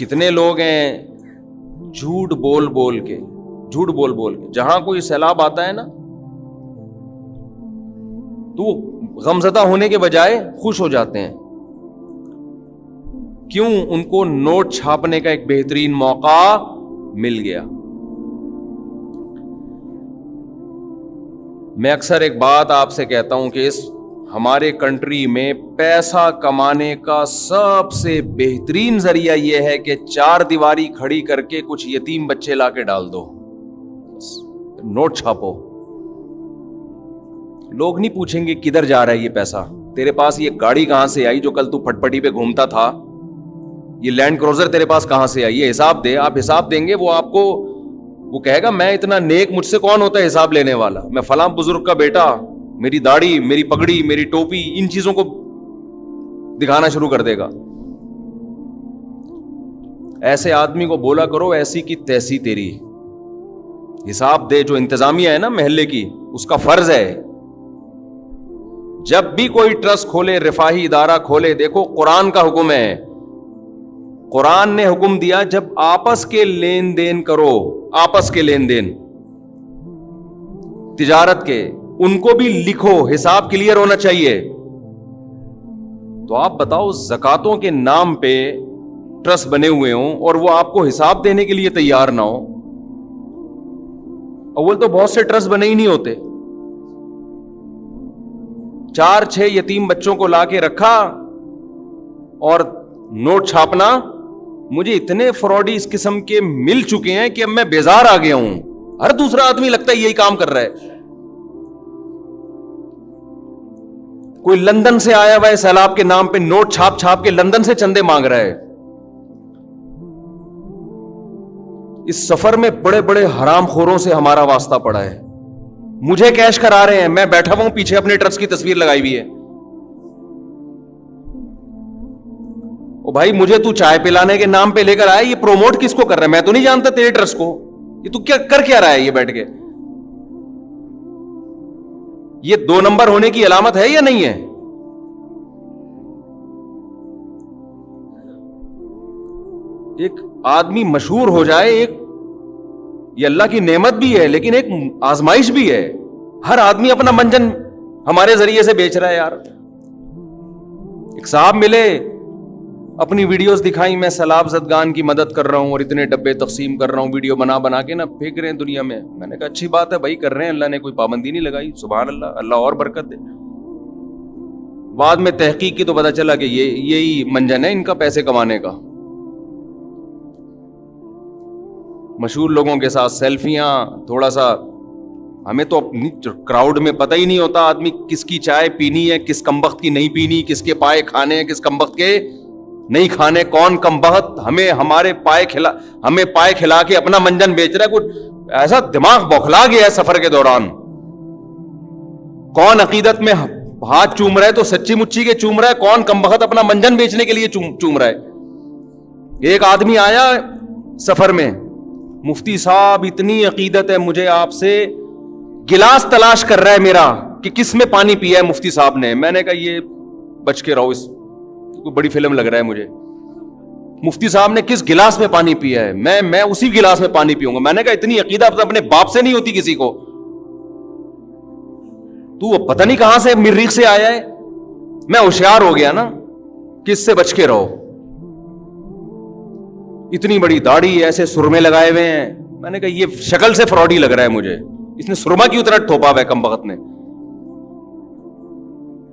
کتنے لوگ ہیں جھوٹ بول بول کے جہاں کوئی سیلاب آتا ہے نا تو غمزدہ ہونے کے بجائے خوش ہو جاتے ہیں. کیوں؟ ان کو نوٹ چھاپنے کا ایک بہترین موقع مل گیا. میں اکثر ایک بات آپ سے کہتا ہوں کہ اس ہمارے کنٹری میں پیسہ کمانے کا سب سے بہترین ذریعہ یہ ہے کہ چار دیواری کھڑی کر کے کچھ یتیم بچے لا کے ڈال دو, نوٹ چھاپو. لوگ نہیں پوچھیں گے کدھر جا رہا ہے یہ پیسہ, تیرے پاس یہ گاڑی کہاں سے آئی جو کل تو پھٹ پٹی پہ گھومتا تھا, یہ لینڈ کروزر تیرے پاس کہاں سے آئی, یہ حساب دے. آپ حساب دیں گے, وہ آپ کو وہ کہے گا میں اتنا نیک, مجھ سے کون ہوتا ہے حساب لینے والا, میں فلاں بزرگ کا بیٹا, میری داڑھی, میری پگڑی, میری ٹوپی, ان چیزوں کو دکھانا شروع کر دے گا. ایسے آدمی کو بولا کرو ایسی کی تیسی تیری, حساب دے. جو انتظامیہ ہے نا محلے کی, اس کا فرض ہے جب بھی کوئی ٹرسٹ کھولے, رفاہی ادارہ کھولے, دیکھو قرآن کا حکم ہے, قرآن نے حکم دیا جب آپس کے لین دین کرو, آپس کے لین دین تجارت کے, ان کو بھی لکھو, حساب کلیئر ہونا چاہیے. تو آپ بتاؤ زکاتوں کے نام پہ ٹرسٹ بنے ہوئے ہوں اور وہ آپ کو حساب دینے کے لیے تیار نہ ہو. اول تو بہت سے ٹرسٹ بنے ہی نہیں ہوتے. 4-6 یتیم بچوں کو لا کے رکھا اور نوٹ چھاپنا. مجھے اتنے فراڈی اس قسم کے مل چکے ہیں کہ اب میں بیزار آ گیا ہوں. ہر دوسرا آدمی لگتا ہے یہی کام کر رہا ہے. کوئی لندن سے آیا ہوا ہے سیلاب کے نام پہ نوٹ چھاپ چھاپ کے لندن سے چندے مانگ رہا ہے. اس سفر میں بڑے بڑے حرام خوروں سے ہمارا واسطہ پڑا ہے. مجھے کیش کرا رہے ہیں, میں بیٹھا ہوا ہوں پیچھے اپنے ٹرسٹ کی تصویر لگائی ہوئی ہے. او بھائی مجھے تو چائے پلانے کے نام پہ لے کر آیا, یہ پروموٹ کس کو کر رہا ہے؟ میں تو نہیں جانتا تیرے ٹرسٹ کو, یہ تو کیا کر کیا رہا ہے یہ بیٹھ کے؟ یہ 2 نمبر ہونے کی علامت ہے یا نہیں ہے؟ ایک آدمی مشہور ہو جائے, ایک یہ اللہ کی نعمت بھی ہے لیکن ایک آزمائش بھی ہے. ہر آدمی اپنا منجن ہمارے ذریعے سے بیچ رہا ہے یار. ایک صاحب ملے, اپنی ویڈیوز دکھائیں, میں سیلاب زدگان کی مدد کر رہا ہوں اور اتنے ڈبے تقسیم کر رہا ہوں, ویڈیو بنا بنا کے نا پھینک رہے ہیں دنیا میں. میں نے کہا اچھی بات ہے بھائی, کر رہے ہیں, اللہ نے کوئی پابندی نہیں لگائی, سبحان اللہ, اللہ اور برکت دے. بعد میں تحقیق کی تو پتا چلا کہ یہی منجن ہے ان کا پیسے کمانے کا. مشہور لوگوں کے ساتھ سیلفیاں, تھوڑا سا ہمیں تو اپنی کراؤڈ میں پتہ ہی نہیں ہوتا آدمی کس کی چائے پینی ہے, کس کمبخت کی نہیں پینی, کس کے پائے کھانے ہیں, کس کمبخت کے نہیں کھانے, کون کمبخت ہمیں پائے کھلا کے اپنا منجن بیچ رہا ہے. کچھ ایسا دماغ بوکھلا گیا ہے سفر کے دوران. کون عقیدت میں ہاتھ چوم رہا ہے تو سچی مچی کے چوم رہا ہے, کون کمبخت اپنا منجن بیچنے کے لیے چوم رہا ہے. ایک آدمی آیا سفر میں, مفتی صاحب اتنی عقیدت ہے مجھے آپ سے, گلاس تلاش کر رہا ہے میرا کہ کس میں پانی پیا ہے مفتی صاحب نے. میں نے کہا یہ بچ کے رہو, اس کوئی بڑی فلم لگ رہا ہے مجھے. مفتی صاحب نے کس گلاس میں پانی پیا ہے, میں اسی گلاس میں پانی پیوں گا. میں نے کہا اتنی عقیدت اپنے باپ سے نہیں ہوتی کسی کو, تو پتہ نہیں کہاں سے مریخ سے آیا ہے. میں ہوشیار ہو گیا نا کہ اس سے بچ کے رہو. اتنی بڑی داڑھی, ایسے سرمے لگائے ہوئے ہیں. میں نے کہا یہ شکل سے فراڈی لگ رہا ہے مجھے, اس نے سرما کیوں طرح ٹھوپا ہوا ہے کمبخت نے.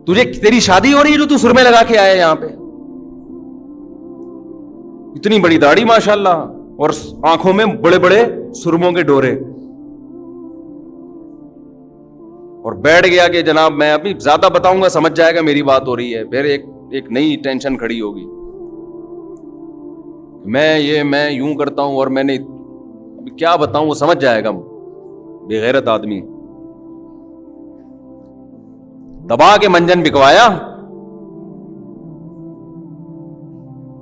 تیری شادی ہو رہی ہے جو تو سرمے لگا کے آیا یہاں پہ. اتنی بڑی داڑھی ماشاءاللہ, اور آنکھوں میں بڑے بڑے سرموں کے ڈورے, اور بیٹھ گیا کہ جناب میں ابھی زیادہ بتاؤں گا سمجھ جائے گا میری بات ہو رہی ہے. پھر ایک نئی ٹینشن کھڑی ہوگی, میں یوں کرتا ہوں اور میں نے کیا بتاؤں, وہ سمجھ جائے گا. بے غیرت آدمی دبا کے منجن بکوایا.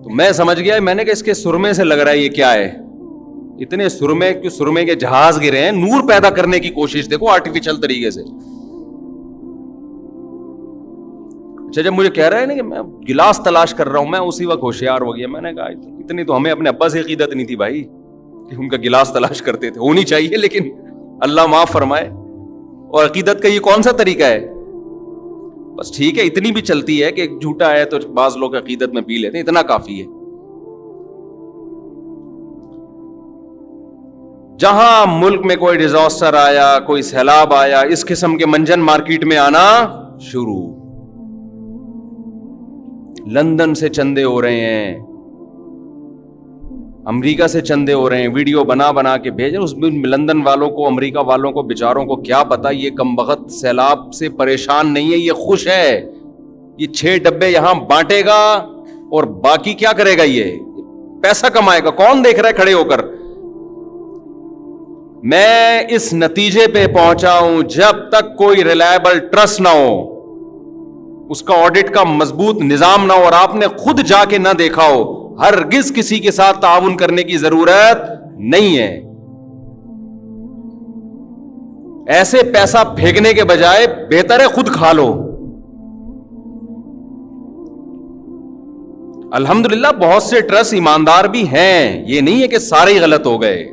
تو میں سمجھ گیا, میں نے کہا اس کے سرمے سے لگ رہا ہے یہ کیا ہے. اتنے سرمے کے جہاز گرے ہیں, نور پیدا کرنے کی کوشش دیکھو آرٹیفیشل طریقے سے. اچھا جب مجھے کہہ رہے ہیں نا کہ میں گلاس تلاش کر رہا ہوں, میں اسی وقت ہوشیار ہو گیا. میں نے کہا اتنی تو ہمیں اپنے ابا سے عقیدت نہیں تھی بھائی کہ ان کا گلاس تلاش کرتے تھے. ہونی چاہیے لیکن اللہ معاف فرمائے. اور عقیدت کا یہ کون سا طریقہ ہے؟ بس ٹھیک ہے, اتنی بھی چلتی ہے کہ ایک جھوٹا ہے تو بعض لوگ عقیدت میں پی لیتے ہیں, اتنا کافی ہے. جہاں ملک میں کوئی ڈیزاسٹر آیا, کوئی سیلاب آیا, اس قسم کے منجن مارکیٹ میں آنا شروع. لندن سے چندے ہو رہے ہیں, امریکہ سے چندے ہو رہے ہیں, ویڈیو بنا بنا کے بھیجیں. اس لندن والوں کو, امریکہ والوں کو بیچاروں کو کیا پتا یہ کمبخت سیلاب سے پریشان نہیں ہے, یہ خوش ہے. یہ 6 ڈبے یہاں بانٹے گا اور باقی کیا کرے گا, یہ پیسہ کمائے گا. کون دیکھ رہا ہے کھڑے ہو کر؟ میں اس نتیجے پہ پہنچا ہوں جب تک کوئی ریلائبل ٹرسٹ نہ ہو, اس کا آڈٹ کا مضبوط نظام نہ ہو, اور آپ نے خود جا کے نہ دیکھا ہو, ہرگز کسی کے ساتھ تعاون کرنے کی ضرورت نہیں ہے. ایسے پیسہ پھینکنے کے بجائے بہتر ہے خود کھا لو. الحمدللہ بہت سے ٹرسٹ ایماندار بھی ہیں, یہ نہیں ہے کہ سارے ہی غلط ہو گئے,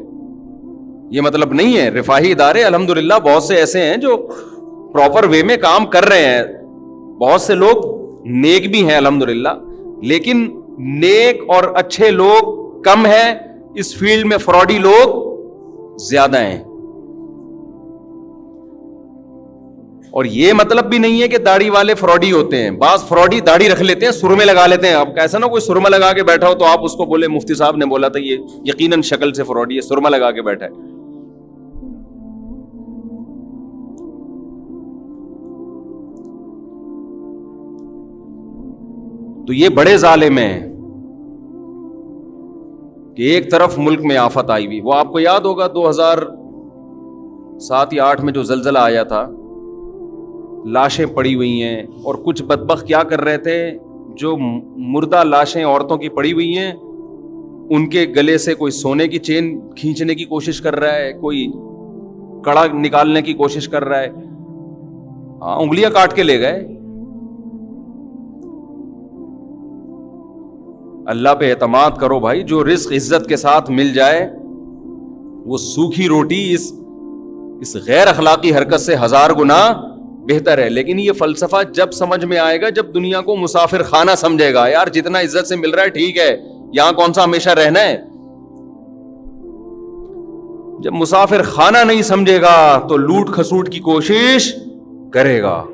یہ مطلب نہیں ہے. رفاہی ادارے الحمدللہ بہت سے ایسے ہیں جو پراپر وے میں کام کر رہے ہیں. بہت سے لوگ نیک بھی ہیں الحمدللہ, لیکن نیک اور اچھے لوگ کم ہیں, اس فیلڈ میں فراڈی لوگ زیادہ ہیں. اور یہ مطلب بھی نہیں ہے کہ داڑھی والے فراڈی ہوتے ہیں. بعض فراڈی داڑھی رکھ لیتے ہیں, سرمے لگا لیتے ہیں. اب کیسا نا کوئی سرما لگا کے بیٹھا ہو تو آپ اس کو بولے مفتی صاحب نے بولا تھا یہ یقیناً شکل سے فراڈی ہے, سرما لگا کے بیٹھا ہے. تو یہ بڑے ظالم ہیں کہ ایک طرف ملک میں آفت آئی ہوئی. وہ آپ کو یاد ہوگا 2007 یا 2008 میں جو زلزلہ آیا تھا, لاشیں پڑی ہوئی ہیں, اور کچھ بدبخت کیا کر رہے تھے, جو مردہ لاشیں عورتوں کی پڑی ہوئی ہیں ان کے گلے سے کوئی سونے کی چین کھینچنے کی کوشش کر رہا ہے, کوئی کڑا نکالنے کی کوشش کر رہا ہے. ہاں, انگلیاں کاٹ کے لے گئے. اللہ پہ اعتماد کرو بھائی, جو رزق عزت کے ساتھ مل جائے وہ سوکھی روٹی اس غیر اخلاقی حرکت سے 1000 گنا بہتر ہے. لیکن یہ فلسفہ جب سمجھ میں آئے گا جب دنیا کو مسافر خانہ سمجھے گا. یار جتنا عزت سے مل رہا ہے ٹھیک ہے, یہاں کون سا ہمیشہ رہنا ہے. جب مسافر خانہ نہیں سمجھے گا تو لوٹ کھسوٹ کی کوشش کرے گا.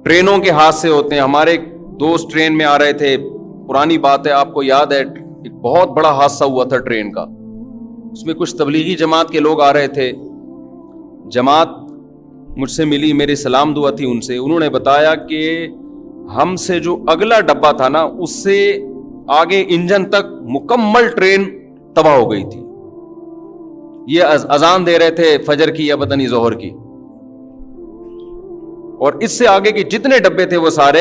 ٹرینوں کے حادثے ہوتے ہیں. ہمارے ایک دوست ٹرین میں آ رہے تھے, پرانی بات ہے, آپ کو یاد ہے, ایک بہت بڑا حادثہ ہوا تھا ٹرین کا. اس میں کچھ تبلیغی جماعت کے لوگ آ رہے تھے. جماعت مجھ سے ملی, میری سلام دعا تھی ان سے. انہوں نے بتایا کہ ہم سے جو اگلا ڈبہ تھا نا, اس سے آگے انجن تک مکمل ٹرین تباہ ہو گئی تھی. یہ اذان دے رہے تھے فجر کی یا پتہ نہیں ظہر کی, اور اس سے آگے کے جتنے ڈبے تھے وہ سارے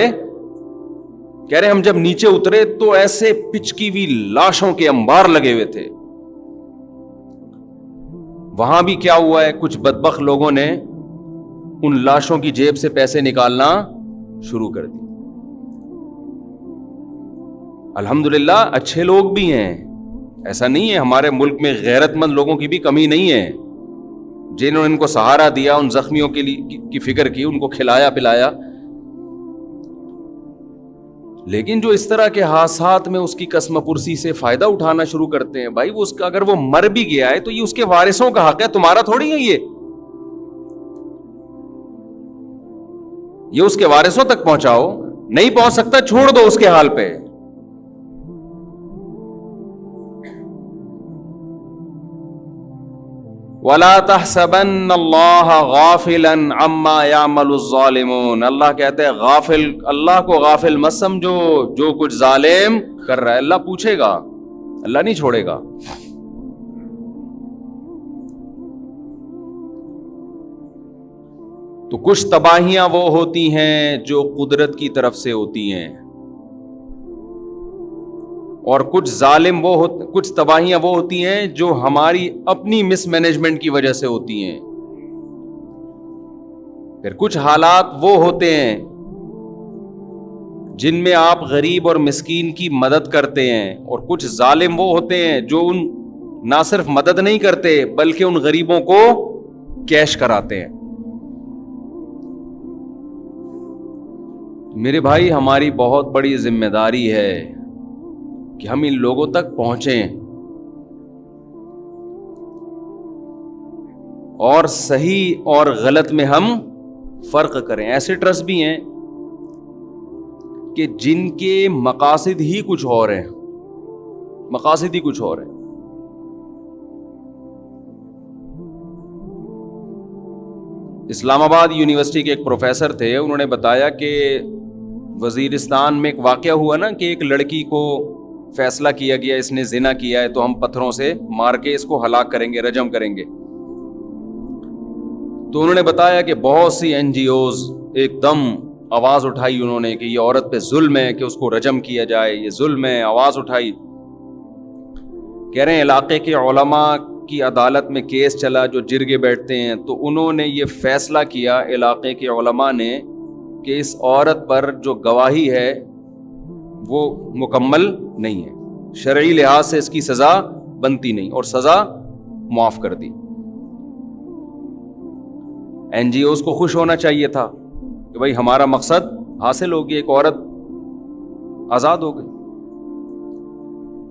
کہہ رہے ہم جب نیچے اترے تو ایسے پچکی ہوئی لاشوں کے انبار لگے ہوئے تھے. وہاں بھی کیا ہوا ہے, کچھ بدبخت لوگوں نے ان لاشوں کی جیب سے پیسے نکالنا شروع کر دی. الحمدللہ اچھے لوگ بھی ہیں, ایسا نہیں ہے. ہمارے ملک میں غیرت مند لوگوں کی بھی کمی نہیں ہے, جنہوں نے ان کو سہارا دیا, ان زخمیوں کے لیے کی فکر کی, ان کو کھلایا پلایا. لیکن جو اس طرح کے حادثات میں اس کی قسم پرسی سے فائدہ اٹھانا شروع کرتے ہیں, بھائی وہ اس کا اگر وہ مر بھی گیا ہے تو یہ اس کے وارثوں کا حق ہے, تمہارا تھوڑی ہے. یہ اس کے وارثوں تک پہنچاؤ. نہیں پہنچ سکتا چھوڑ دو اس کے حال پہ. وَلَا تَحْسَبَنَّ اللَّهَ غَافِلًا عَمَّا يَعْمَلُ الظَّالِمُونَ. اللہ کہتے ہیں غافل, اللہ کو غافل مت سمجھو جو کچھ ظالم کر رہا ہے. اللہ پوچھے گا, اللہ نہیں چھوڑے گا. تو کچھ تباہیاں وہ ہوتی ہیں جو قدرت کی طرف سے ہوتی ہیں, اور کچھ کچھ تباہیاں وہ ہوتی ہیں جو ہماری اپنی مس مینجمنٹ کی وجہ سے ہوتی ہیں. پھر کچھ حالات وہ ہوتے ہیں جن میں آپ غریب اور مسکین کی مدد کرتے ہیں، اور کچھ ظالم وہ ہوتے ہیں جو نہ صرف مدد نہیں کرتے بلکہ ان غریبوں کو کیش کراتے ہیں۔ میرے بھائی، ہماری بہت بڑی ذمہ داری ہے کہ ہم ان لوگوں تک پہنچیں اور صحیح اور غلط میں ہم فرق کریں۔ ایسے ٹرسٹ بھی ہیں کہ جن کے مقاصد ہی کچھ اور ہیں، مقاصد ہی کچھ اور ہیں۔ اسلام آباد یونیورسٹی کے ایک پروفیسر تھے، انہوں نے بتایا کہ وزیرستان میں ایک واقعہ ہوا نا کہ ایک لڑکی کو فیصلہ کیا گیا اس نے زنا کیا ہے تو ہم پتھروں سے مار کے اس کو ہلاک کریں گے، رجم کریں گے۔ تو انہوں نے بتایا کہ بہت سی این جی اوز ایک دم آواز اٹھائی انہوں نے کہ یہ عورت پہ ظلم ہے کہ اس کو رجم کیا جائے، یہ ظلم ہے، آواز اٹھائی۔ کہہ رہے ہیں علاقے کے علماء کی عدالت میں کیس چلا جو جرگے بیٹھتے ہیں، تو انہوں نے یہ فیصلہ کیا علاقے کے علماء نے کہ اس عورت پر جو گواہی ہے وہ مکمل نہیں ہے، شرعی لحاظ سے اس کی سزا بنتی نہیں، اور سزا معاف کر دی۔ این جی اوز کو خوش ہونا چاہیے تھا کہ بھائی ہمارا مقصد حاصل ہو گیا، ایک عورت آزاد ہو گئی۔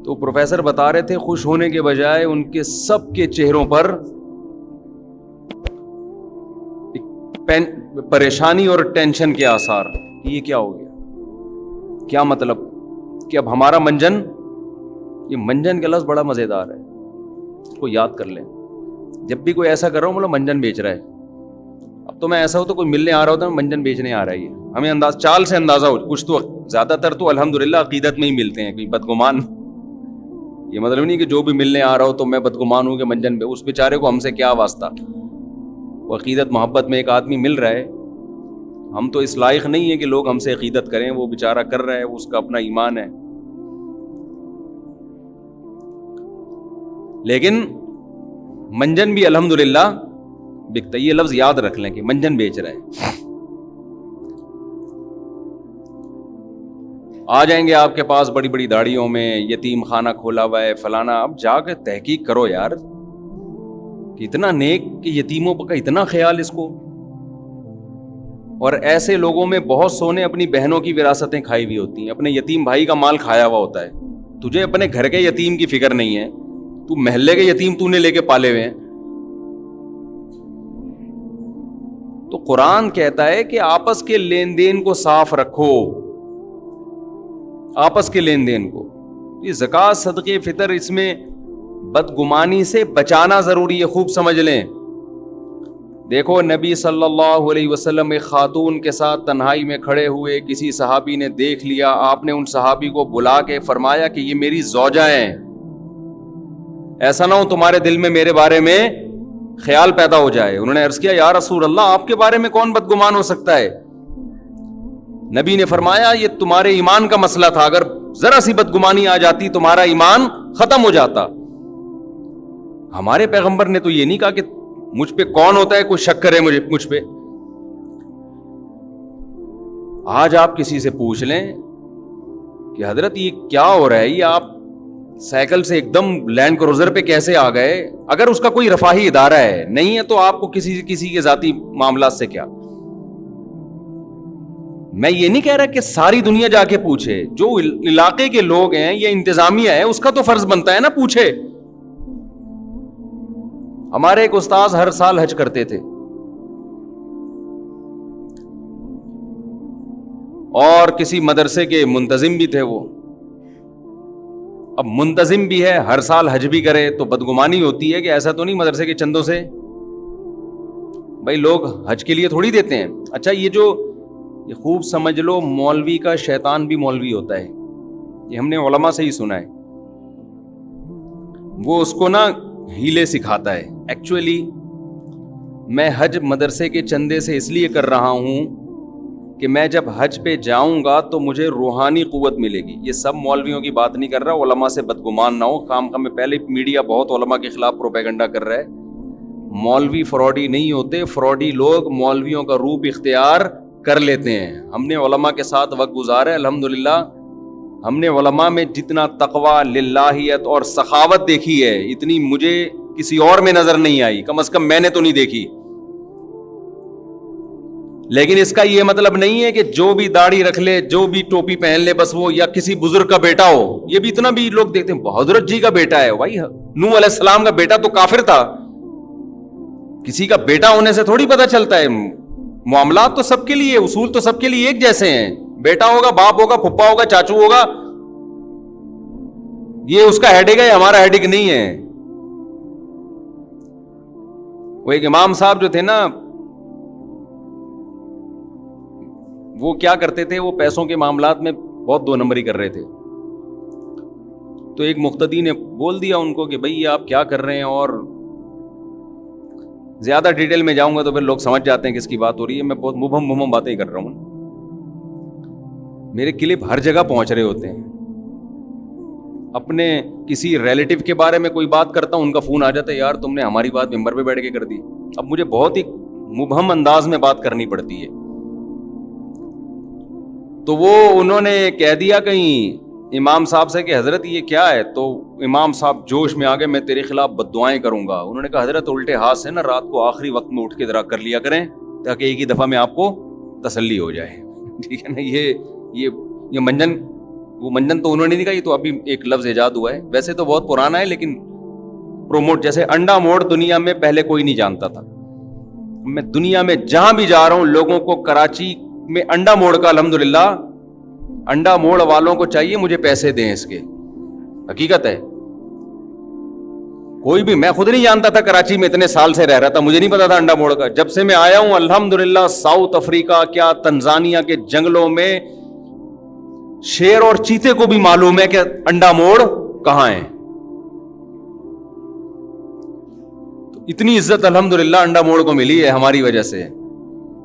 تو پروفیسر بتا رہے تھے خوش ہونے کے بجائے ان کے سب کے چہروں پر پریشانی اور ٹینشن کے آثار۔ یہ کیا ہو گیا؟ کیا مطلب کہ اب ہمارا منجن، یہ منجن کا لفظ بڑا مزیدار ہے، اس کو یاد کر لیں۔ جب بھی کوئی ایسا کر رہا ہوں بولو منجن بیچ رہا ہے، اب تو میں ایسا ہو تو کوئی ملنے آ رہا ہوتا ہے منجن بیچنے آ رہا ہے، یہ ہمیں چال سے اندازہ ہو۔ کچھ تو زیادہ تر تو الحمدللہ عقیدت میں ہی ملتے ہیں، کوئی بدگمان، یہ مطلب نہیں کہ جو بھی ملنے آ رہا ہو تو میں بدگمان ہوں کہ منجن پہ، اس بیچارے کو ہم سے کیا واسطہ۔ وہ عقیدت محبت میں ایک آدمی مل رہا ہے، ہم تو اس لائق نہیں ہے کہ لوگ ہم سے عقیدت کریں، وہ بیچارہ کر رہا ہے، اس کا اپنا ایمان ہے۔ لیکن منجن بھی الحمدللہ بکتا ہے، یہ لفظ یاد رکھ لیں کہ منجن بیچ رہا ہے۔ آ جائیں گے آپ کے پاس بڑی بڑی داڑھیوں میں، یتیم خانہ کھولا ہوا ہے فلانا، اب جا کے تحقیق کرو یار کہ اتنا نیک کہ یتیموں کا اتنا خیال اس کو۔ اور ایسے لوگوں میں بہت سو نے اپنی بہنوں کی وراثتیں کھائی ہوئی ہوتی ہیں، اپنے یتیم بھائی کا مال کھایا ہوا ہوتا ہے، تجھے اپنے گھر کے یتیم کی فکر نہیں ہے، تو محلے کے یتیم تو نے لے کے پالے ہوئے ہیں۔ تو قرآن کہتا ہے کہ آپس کے لین دین کو صاف رکھو، آپس کے لین دین کو۔ یہ زکوٰۃ، صدقے، فطر، اس میں بدگمانی سے بچانا ضروری ہے، خوب سمجھ لیں۔ دیکھو نبی صلی اللہ علیہ وسلم ایک خاتون کے ساتھ تنہائی میں کھڑے ہوئے، کسی صحابی نے دیکھ لیا، آپ نے ان صحابی کو بلا کے فرمایا کہ یہ میری زوجہ ہیں، ایسا نہ ہو تمہارے دل میں میرے بارے میں خیال پیدا ہو جائے۔ انہوں نے عرض کیا یا رسول اللہ آپ کے بارے میں کون بدگمان ہو سکتا ہے؟ نبی نے فرمایا یہ تمہارے ایمان کا مسئلہ تھا، اگر ذرا سی بدگمانی آ جاتی تمہارا ایمان ختم ہو جاتا۔ ہمارے پیغمبر نے تو یہ نہیں کہا کہ مجھ پہ کون ہوتا ہے کوئی شک کرے مجھ پہ۔ آج آپ کسی سے پوچھ لیں کہ حضرت یہ کیا ہو رہا ہے، یہ آپ سائیکل سے ایک دم لینڈ کروزر پہ کیسے آ گئے؟ اگر اس کا کوئی رفاہی ادارہ ہے، نہیں ہے تو آپ کو کسی کے ذاتی معاملات سے کیا۔ میں یہ نہیں کہہ رہا کہ ساری دنیا جا کے پوچھے، جو علاقے کے لوگ ہیں یا انتظامیہ ہے اس کا تو فرض بنتا ہے نا پوچھے۔ ہمارے ایک استاذ ہر سال حج کرتے تھے، اور کسی مدرسے کے منتظم بھی تھے وہ۔ اب منتظم بھی ہے، ہر سال حج بھی کرے، تو بدگمانی ہوتی ہے کہ ایسا تو نہیں مدرسے کے چندوں سے بھائی لوگ حج کے لیے تھوڑی دیتے ہیں۔ اچھا یہ خوب سمجھ لو، مولوی کا شیطان بھی مولوی ہوتا ہے، یہ ہم نے علماء سے ہی سنا ہے۔ وہ اس کو نا ہیلے سکھاتا ہے۔ ایکچولی میں حج مدرسے کے چندے سے اس لیے کر رہا ہوں کہ میں جب حج پہ جاؤں گا تو مجھے روحانی قوت ملے گی۔ یہ سب مولویوں کی بات نہیں کر رہا، علماء سے بدگمان نہ ہو، کام میں پہلے میڈیا بہت علماء کے خلاف پروپیگنڈا کر رہا ہے۔ مولوی فراڈی نہیں ہوتے, فراڈی لوگ مولویوں کا روپ اختیار کر لیتے ہیں. ہم نے علماء کے ساتھ وقت گزارا ہے الحمدللہ, ہم نے علماء میں جتنا تقویٰ, للہیت اور سخاوت دیکھی ہے اتنی مجھے کسی اور میں نظر نہیں آئی, کم از کم میں نے تو نہیں دیکھی. لیکن اس کا یہ مطلب نہیں ہے کہ جو بھی داڑھی رکھ لے, جو بھی ٹوپی پہن لے, بس وہ یا کسی بزرگ کا بیٹا ہو. یہ بھی اتنا بھی لوگ دیکھتے ہیں حضرت جی کا بیٹا ہے. بھائی نوح علیہ السلام کا بیٹا تو کافر تھا, کسی کا بیٹا ہونے سے تھوڑی پتہ چلتا ہے. معاملات تو سب کے لیے, اصول تو سب کے لیے ایک جیسے ہیں. بیٹا ہوگا, باپ ہوگا, پھپھا ہوگا, چاچو ہوگا, یہ اس کا ہیڈک ہے, ہمارا ہیڈک نہیں ہے. وہ ایک امام صاحب جو تھے نا, وہ کیا کرتے تھے, وہ پیسوں کے معاملات میں بہت دو نمبری کر رہے تھے. تو ایک مقتدی نے بول دیا ان کو کہ بھئی آپ کیا کر رہے ہیں, اور زیادہ ڈیٹیل میں جاؤں گا تو پھر لوگ سمجھ جاتے ہیں کس کی بات ہو رہی ہے. میں بہت مبہم باتیں کر رہا ہوں, میرے کلپ ہر جگہ پہنچ رہے ہوتے ہیں. اپنے کسی ریلیٹو کے بارے میں کوئی بات کرتا ہوں, ان کا فون آ جاتا ہے, یار تم نے ہماری بات ممبر پہ بیٹھ کے کر دی. اب مجھے بہت ہی مبہم انداز میں بات کرنی پڑتی ہے. تو وہ انہوں نے کہہ دیا کہیں امام صاحب سے کہ حضرت یہ کیا ہے. تو امام صاحب جوش میں آ گئے, میں تیرے خلاف بد دعائیں کروں گا. انہوں نے کہا حضرت الٹے ہاتھ سے نا رات کو آخری وقت میں اٹھ کے ذرا کر لیا کریں تاکہ ایک ہی دفعہ میں آپ کو تسلی ہو جائے. ٹھیک ہے نا. یہ منجن, وہ منجن تو انہوں نے نہیں کہا, یہ تو ابھی ایک لفظ ایجاد ہوا ہے. ویسے تو بہت پرانا ہے, لیکن پروموٹ, جیسے انڈا موڑ دنیا میں پہلے کوئی نہیں جانتا تھا. میں دنیا میں جہاں بھی جا رہا ہوں لوگوں کو کراچی میں انڈا موڑ کا, الحمدللہ انڈا موڑ والوں کو چاہیے مجھے پیسے دیں اس کے. حقیقت ہے, کوئی بھی, میں خود نہیں جانتا تھا, کراچی میں اتنے سال سے رہ رہا تھا, مجھے نہیں پتا تھا انڈا موڑ کا. جب سے میں آیا ہوں الحمدللہ ساؤتھ افریقہ کیا تنزانیہ کے جنگلوں میں شیر اور چیتے کو بھی معلوم ہے کہ انڈا موڑ کہاں ہے. تو اتنی عزت الحمدللہ انڈا موڑ کو ملی ہے ہماری وجہ سے.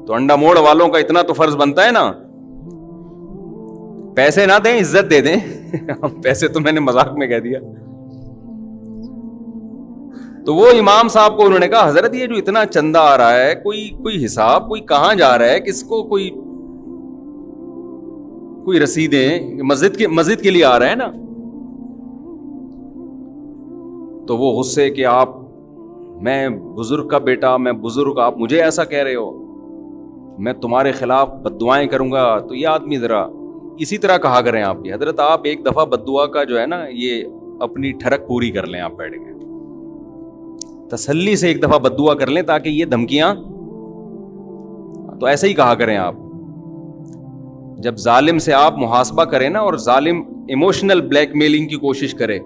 تو انڈا موڑ والوں کا اتنا تو فرض بنتا ہے نا, پیسے نہ دیں عزت دے دیں. پیسے تو میں نے مذاق میں کہہ دیا. تو وہ امام صاحب کو انہوں نے کہا حضرت یہ جو اتنا چندہ آ رہا ہے, کوئی حساب, کوئی کہاں جا رہا ہے, کس کو, کوئی رسیدیں, مسجد کے لیے آ رہا ہے نا. تو وہ غصے کہ آپ, میں بزرگ کا بیٹا, میں بزرگ, آپ مجھے ایسا کہہ رہے ہو, میں تمہارے خلاف بد دعائیں کروں گا. تو یہ آدمی ذرا اسی طرح کہا کریں آپ کی حضرت, آپ ایک دفعہ بد دعا کا جو ہے نا یہ اپنی ٹھڑک پوری کر لیں, آپ بیٹھ کے تسلی سے ایک دفعہ بد دعا کر لیں تاکہ یہ دھمکیاں, تو ایسے ہی کہا کریں آپ. جب ظالم سے آپ محاسبہ کریں نا, اور ظالم ایموشنل بلیک میلنگ کی کوشش کرے,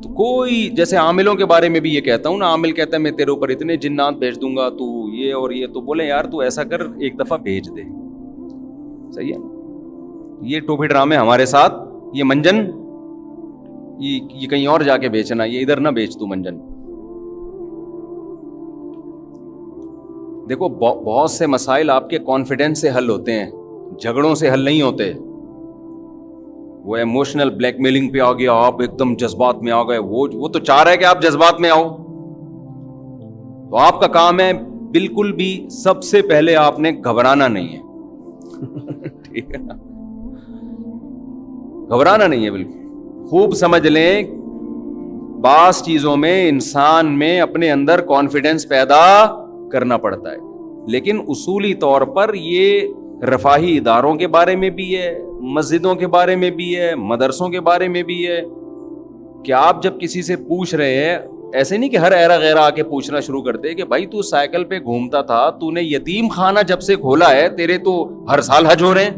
تو کوئی, جیسے عاملوں کے بارے میں بھی یہ کہتا ہوں نا, عامل کہتا ہے میں تیرے اوپر اتنے جنات بھیج دوں گا, تو یہ اور یہ, تو بولے یار تو ایسا کر ایک دفعہ بھیج دے. صحیح ہے. یہ ٹوپی ڈرامے ہمارے ساتھ, یہ منجن یہ کہیں اور جا کے بیچنا, یہ ادھر نہ بیچ تو منجن. دیکھو بہت سے مسائل آپ کے کانفیڈنس سے حل ہوتے ہیں, جھگڑوں سے حل نہیں ہوتے. وہ ایموشنل بلیک میلنگ پہ آ گیا, آپ ایک دم جذبات میں آ گئے, وہ تو چاہ رہا ہے کہ آپ جذبات میں آؤ. تو آپ کا کام ہے بالکل بھی, سب سے پہلے آپ نے گھبرانا نہیں ہے. ٹھیک ہے نا, گھبرانا نہیں ہے بالکل. خوب سمجھ لیں, بعض چیزوں میں انسان میں اپنے اندر کانفیڈنس پیدا کرنا پڑتا ہے, لیکن اصولی طور پر یہ رفاہی اداروں کے بارے میں بھی ہے, مسجدوں کے بارے میں بھی ہے, مدرسوں کے بارے میں بھی ہے, کہ آپ جب کسی سے پوچھ رہے ہیں, ایسے نہیں کہ ہر ایرا غیرہ آ کے پوچھنا شروع کر دے کہ بھائی تو سائیکل پہ گھومتا تھا, تو نے یتیم خانہ جب سے کھولا ہے, تیرے تو ہر سال حج ہو رہے ہیں,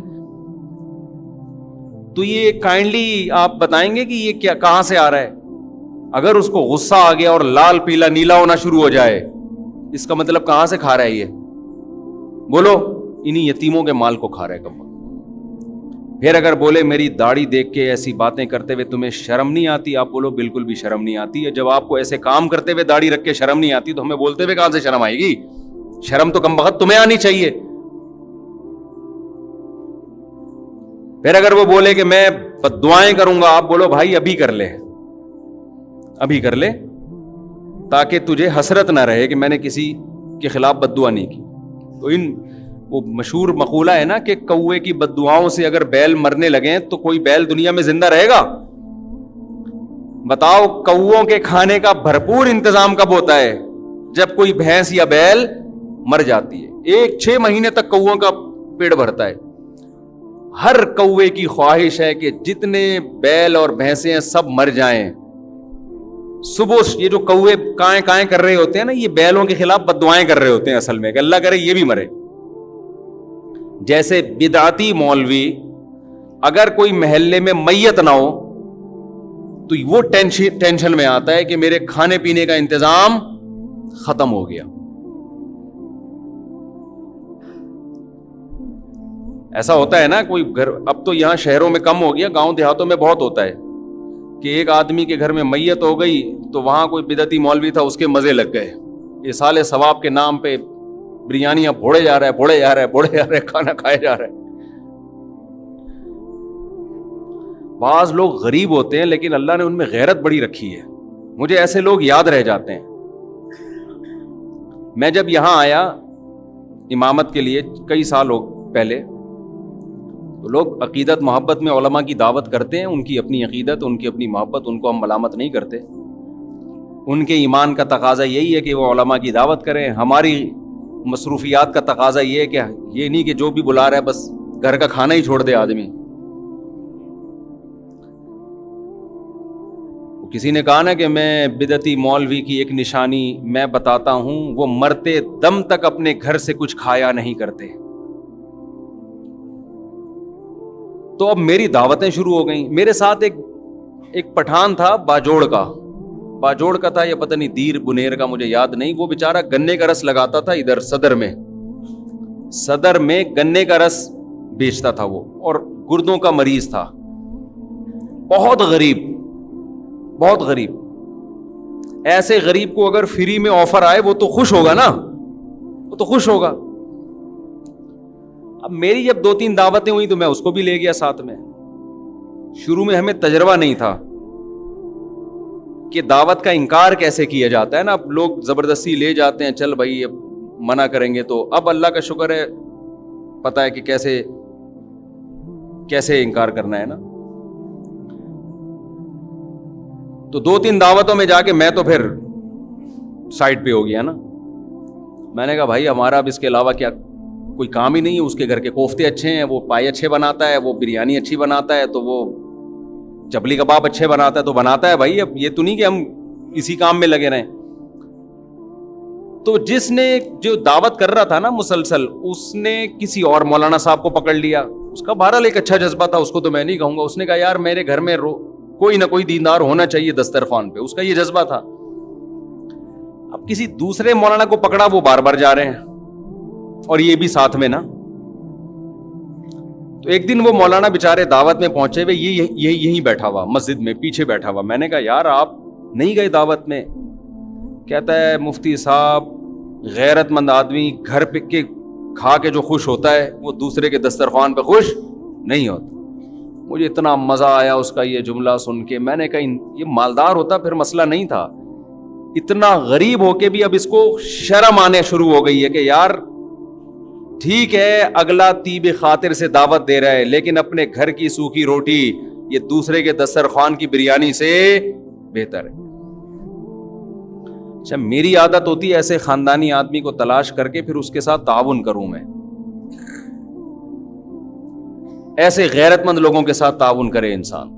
تو یہ کائنڈلی آپ بتائیں گے کہ یہ کیا, کہاں سے آ رہا ہے. اگر اس کو غصہ آ گیا اور لال پیلا نیلا ہونا شروع ہو جائے, اس کا مطلب کہاں سے کھا رہا ہے یہ, بولو انہی یتیموں کے مال کو کھا رہا ہے کم. پھر اگر بولے میری داڑھی دیکھ کے ایسی باتیں کرتے ہوئے تمہیں شرم نہیں آتی, آپ بولو بالکل بھی شرم نہیں آتی ہے. جب آپ کو ایسے کام کرتے ہوئے داڑھی رکھ کے شرم نہیں آتی, تو ہمیں بولتے ہوئے کہاں سے شرم آئے گی. شرم تو کم بخت تمہیں آنی چاہیے. پھر اگر وہ بولے کہ میں بد دعائیں کروں گا, آپ بولو بھائی ابھی کر لے, ابھی کر لے. تاکہ تجھے حسرت نہ رہے کہ میں نے کسی کے خلاف بد دعا نہیں کی. تو وہ مشہور مقولہ ہے نا کہ کوے کی بد دعاؤں سے اگر بیل مرنے لگیں تو کوئی بیل دنیا میں زندہ رہے گا؟ بتاؤ کووں کے کھانے کا بھرپور انتظام کب ہوتا ہے؟ جب کوئی بھینس یا بیل مر جاتی ہے. 6 مہینے تک کووں کا پیٹ بھرتا ہے. ہر کوے کی خواہش ہے کہ جتنے بیل اور بھینسیں ہیں سب مر جائیں. صبح یہ جو کوے کائیں کائیں کر رہے ہوتے ہیں نا، یہ بیلوں کے خلاف بد دعائیں کر رہے ہوتے ہیں اصل میں، کہ اللہ کرے یہ بھی مرے. جیسے بدعتی مولوی اگر کوئی محلے میں میت نہ ہو تو وہ ٹینشن میں آتا ہے کہ میرے کھانے پینے کا انتظام ختم ہو گیا. ایسا ہوتا ہے نا کوئی گھر، اب تو یہاں شہروں میں کم ہو گیا، گاؤں دیہاتوں میں بہت ہوتا ہے کہ ایک آدمی کے گھر میں میت ہو گئی تو وہاں کوئی بدعتی مولوی تھا، اس کے مزے لگ گئے. اصالِ ثواب کے نام پہ بریانیاں بھوڑے جا رہے کھانا کھائے جا رہے. بعض لوگ غریب ہوتے ہیں لیکن اللہ نے ان میں غیرت بڑی رکھی ہے. مجھے ایسے لوگ یاد رہ جاتے ہیں. میں جب یہاں آیا امامت کے لیے کئی سال پہلے، تو لوگ عقیدت محبت میں علماء کی دعوت کرتے ہیں. ان کی اپنی عقیدت، ان کی اپنی محبت، ان کو ہم ملامت نہیں کرتے. ان کے ایمان کا تقاضا یہی ہے کہ وہ علماء کی دعوت کریں. ہماری مصروفیات کا تقاضا یہ ہے کہ یہ نہیں کہ جو بھی بلا رہا ہے بس گھر کا کھانا ہی چھوڑ دے آدمی. کسی نے کہا نا کہ میں بدعتی مولوی کی ایک نشانی میں بتاتا ہوں، وہ مرتے دم تک اپنے گھر سے کچھ کھایا نہیں کرتے. تو اب میری دعوتیں شروع ہو گئیں. میرے ساتھ ایک پٹھان تھا باجوڑ کا تھا، یا پتہ نہیں دیر بنیر کا، مجھے یاد نہیں. وہ بیچارہ گنے کا رس لگاتا تھا ادھر صدر میں گنے کا رس بیچتا تھا وہ، اور گردوں کا مریض تھا. بہت غریب. ایسے غریب کو اگر فری میں آفر آئے وہ تو خوش ہوگا نا، اب میری جب 2-3 دعوتیں ہوئی تو میں اس کو بھی لے گیا ساتھ میں. شروع میں ہمیں تجربہ نہیں تھا کہ دعوت کا انکار کیسے کیا جاتا ہے نا. اب لوگ زبردستی لے جاتے ہیں، چل بھائی اب منع کریں گے. تو اب اللہ کا شکر ہے پتہ ہے کہ کیسے انکار کرنا ہے نا. تو 2-3 دعوتوں میں جا کے میں تو پھر سائڈ پہ ہو گیا نا. میں نے کہا بھائی ہمارا اب اس کے علاوہ کیا کوئی کام ہی نہیں ہے. اس کے گھر کے کوفتے اچھے ہیں، وہ پائے اچھے بناتا ہے، وہ بریانی اچھی بناتا ہے، تو وہ چپلی کباب اچھے بناتا ہے تو بناتا ہے. بھائی اب یہ تو نہیں کہ ہم اسی کام میں لگے رہیں. تو جس نے جو دعوت کر رہا تھا نا مسلسل، اس نے کسی اور مولانا صاحب کو پکڑ لیا. اس کا بہرحال ایک اچھا جذبہ تھا، اس کو تو میں نہیں کہوں گا. اس نے کہا یار میرے گھر میں کوئی نہ کوئی دیندار ہونا چاہیے دسترخوان پہ. اس کا یہ جذبہ تھا. اب کسی دوسرے مولانا کو پکڑا، وہ بار بار جا رہے ہیں اور یہ بھی ساتھ میں نا. تو ایک دن وہ مولانا بیچارے دعوت میں پہنچے ہوئے، یہیں بیٹھا ہوا مسجد میں پیچھے بیٹھا ہوا. میں نے کہا یار آپ نہیں گئے دعوت میں؟ کہتا ہے مفتی صاحب غیرت مند آدمی گھر پہ کے کھا کے جو خوش ہوتا ہے وہ دوسرے کے دسترخوان پہ خوش نہیں ہوتا. مجھے اتنا مزہ آیا اس کا یہ جملہ سن کے. میں نے کہا یہ مالدار ہوتا پھر مسئلہ نہیں تھا. اتنا غریب ہو کے بھی اب اس کو شرم آنے شروع ہو گئی ہے کہ یار ٹھیک ہے اگلا طیب خاطر سے دعوت دے رہا ہے، لیکن اپنے گھر کی سوکھی روٹی یہ دوسرے کے دسترخوان کی بریانی سے بہتر ہے. اچھا میری عادت ہوتی ہے ایسے خاندانی آدمی کو تلاش کر کے پھر اس کے ساتھ تعاون کروں. میں ایسے غیرت مند لوگوں کے ساتھ تعاون کرے انسان.